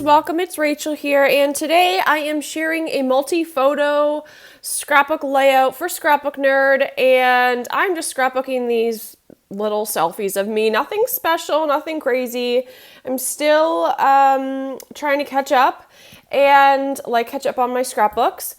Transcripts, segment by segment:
welcome. It's Rachel here, and today I am sharing a multi-photo scrapbook layout for Scrapbook Nerd, and I'm just scrapbooking these little selfies of me. Nothing special, nothing crazy. I'm still trying to catch up on my scrapbooks.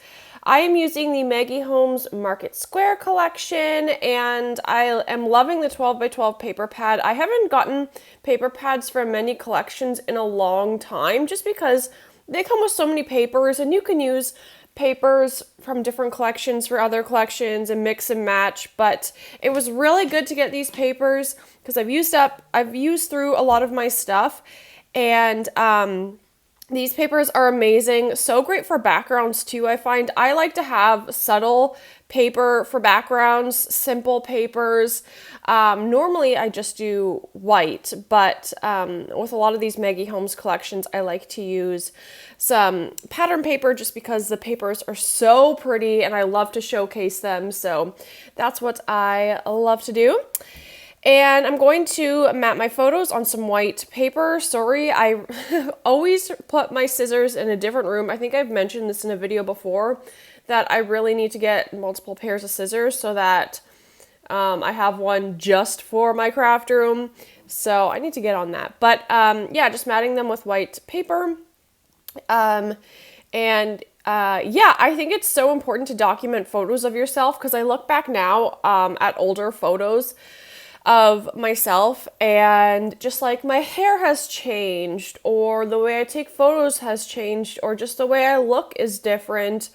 I am using the Maggie Holmes Market Squre collection, and I am loving the 12 by 12 paper pad. I haven't gotten paper pads from many collections in a long time, just because they come with so many papers, and you can use papers from different collections for other collections and mix and match. But it was really good to get these papers because I've used through a lot of my stuff, and these papers are amazing. So great for backgrounds too. I find I like to have subtle paper for backgrounds, simple papers. Normally I just do white, but with a lot of these Maggie Holmes collections, I like to use some pattern paper just because the papers are so pretty and I love to showcase them. So that's what I love to do. And I'm going to map my photos on some white paper. Sorry, I always put my scissors in a different room. I think I've mentioned this in a video before, that I really need to get multiple pairs of scissors so that I have one just for my craft room. So I need to get on that. But yeah, just matting them with white paper. I think it's so important to document photos of yourself, because I look back now at older photos of myself, and just like my hair has changed, or the way I take photos has changed, or just the way I look is different,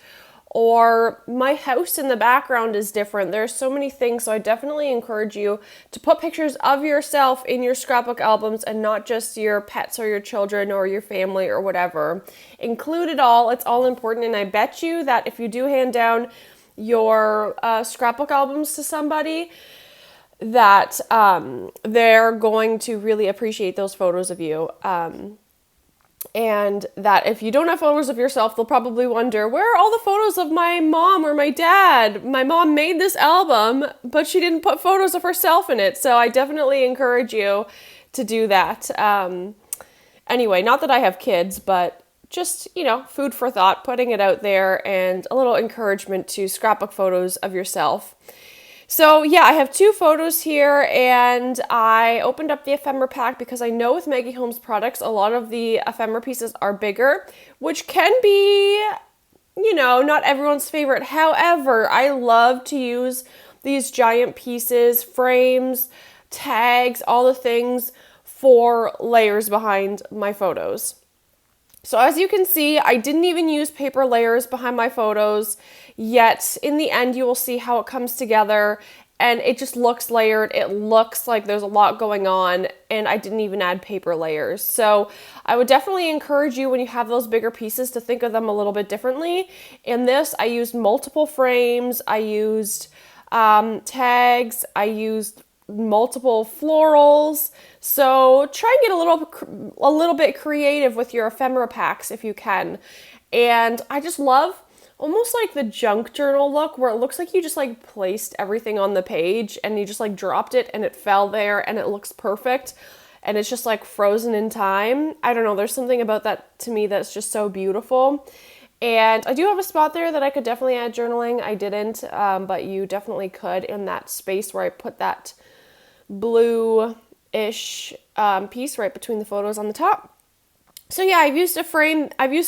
or my house in the background is different. There's so many things, so I definitely encourage you to put pictures of yourself in your scrapbook albums, and not just your pets or your children or your family or whatever. Include it all. It's all important, and I bet you that if you do hand down your scrapbook albums to somebody, that they're going to really appreciate those photos of you. And that if you don't have photos of yourself, they'll probably wonder, where are all the photos of my mom or my dad? My mom made this album, but she didn't put photos of herself in it. So I definitely encourage you to do that. Anyway, not that I have kids, but just, food for thought, putting it out there, and a little encouragement to scrapbook photos of yourself. So yeah, I have two photos here, and I opened up the ephemera pack because I know with Maggie Holmes products, a lot of the ephemera pieces are bigger, which can be, not everyone's favorite. However, I love to use these giant pieces, frames, tags, all the things for layers behind my photos. So as you can see, I didn't even use paper layers behind my photos, yet in the end you will see how it comes together, and it just looks layered. It looks like there's a lot going on, and I didn't even add paper layers. So I would definitely encourage you, when you have those bigger pieces, to think of them a little bit differently. In this, I used multiple frames, I used tags, I used multiple florals. So try and get a little bit creative with your ephemera packs if you can. And I just love almost like the junk journal look, where it looks like you just like placed everything on the page and you just like dropped it and it fell there and it looks perfect and it's just like frozen in time. I don't know, there's something about that to me that's just so beautiful. And I do have a spot there that I could definitely add journaling. I didn't, but you definitely could, in that space where I put that blue-ish piece right between the photos on the top. So yeah, I've used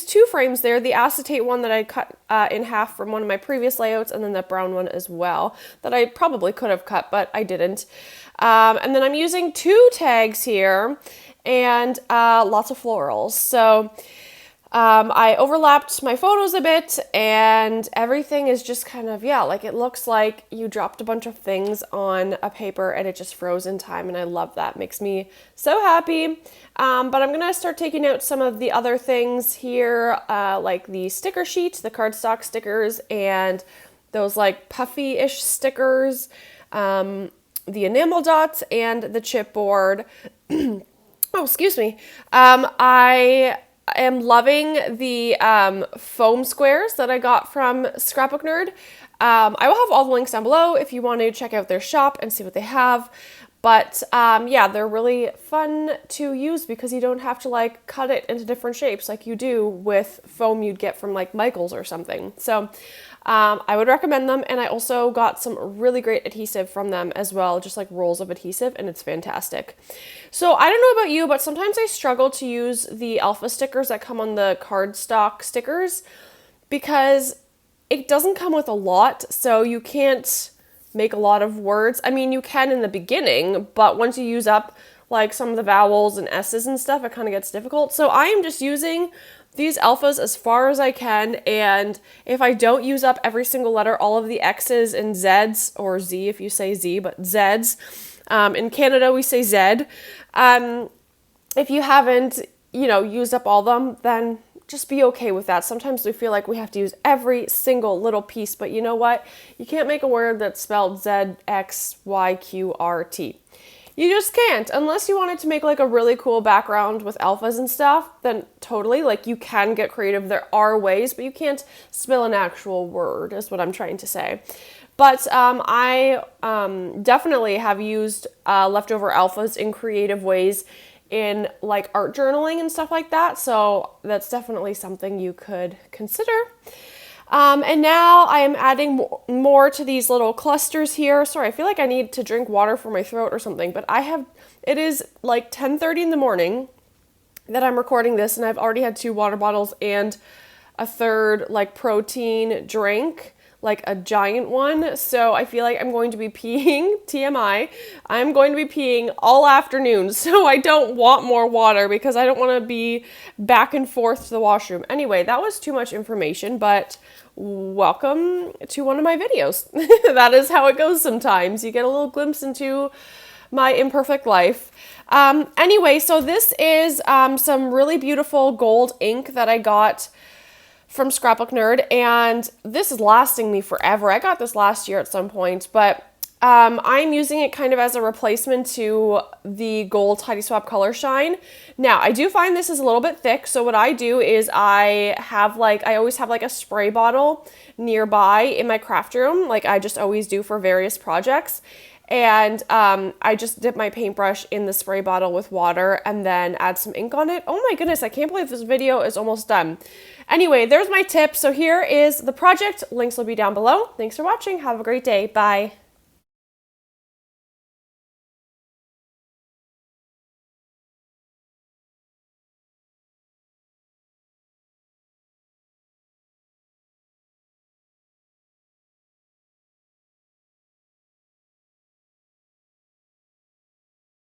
two frames there, the acetate one that I cut in half from one of my previous layouts, and then the brown one as well, that I probably could have cut, but I didn't. And then I'm using two tags here, and lots of florals. So I overlapped my photos a bit, and everything is just kind of, like it looks like you dropped a bunch of things on a paper and it just froze in time, and I love that. Makes me so happy. But I'm going to start taking out some of the other things here, like the sticker sheet, the cardstock stickers, and those like puffy-ish stickers, the enamel dots, and the chipboard. Oh, excuse me. I am loving the foam squares that I got from Scrapbook Nerd. I will have all the links down below if you want to check out their shop and see what they have. But yeah, they're really fun to use because you don't have to like cut it into different shapes like you do with foam you'd get from like Michael's or something. So I would recommend them. And I also got some really great adhesive from them as well, just like rolls of adhesive, and it's fantastic. So I don't know about you, but sometimes I struggle to use the alpha stickers that come on the cardstock stickers because it doesn't come with a lot, so you can't make a lot of words. I mean, you can in the beginning, but once you use up like some of the vowels and S's and stuff, it kind of gets difficult. So I am just using these alphas as far as I can, and if I don't use up every single letter, all of the X's and Z's, or Z if you say Z, but Z's, in Canada we say Z. If you haven't, used up all of them, then just be okay with that. Sometimes we feel like we have to use every single little piece, but you know what? You can't make a word that's spelled ZXYQRT. You just can't, unless you wanted to make like a really cool background with alphas and stuff, then totally, like you can get creative. There are ways, but you can't spell an actual word is what I'm trying to say. But I definitely have used leftover alphas in creative ways in like art journaling and stuff like that. So that's definitely something you could consider. And now I am adding more to these little clusters here. Sorry, I feel like I need to drink water for my throat or something, but it is like 10:30 in the morning that I'm recording this, and I've already had 2 water bottles and a third like protein drink, like a giant one. So I feel like I'm going to be peeing, TMI, I'm going to be peeing all afternoon. So I don't want more water because I don't want to be back and forth to the washroom. Anyway, that was too much information, but welcome to one of my videos. That is how it goes sometimes. You get a little glimpse into my imperfect life. Anyway, so this is some really beautiful gold ink that I got from Scrapbook Nerd, and this is lasting me forever. I got this last year at some point, but I'm using it kind of as a replacement to the gold Tidy Swap Color Shine. Now, I do find this is a little bit thick, so what I do is I always have like a spray bottle nearby in my craft room, like I just always do for various projects. And I just dip my paintbrush in the spray bottle with water and then add some ink on it. Oh my goodness, I can't believe this video is almost done. Anyway, there's my tip. So here is the project. Links will be down below. Thanks for watching. Have a great day. Bye.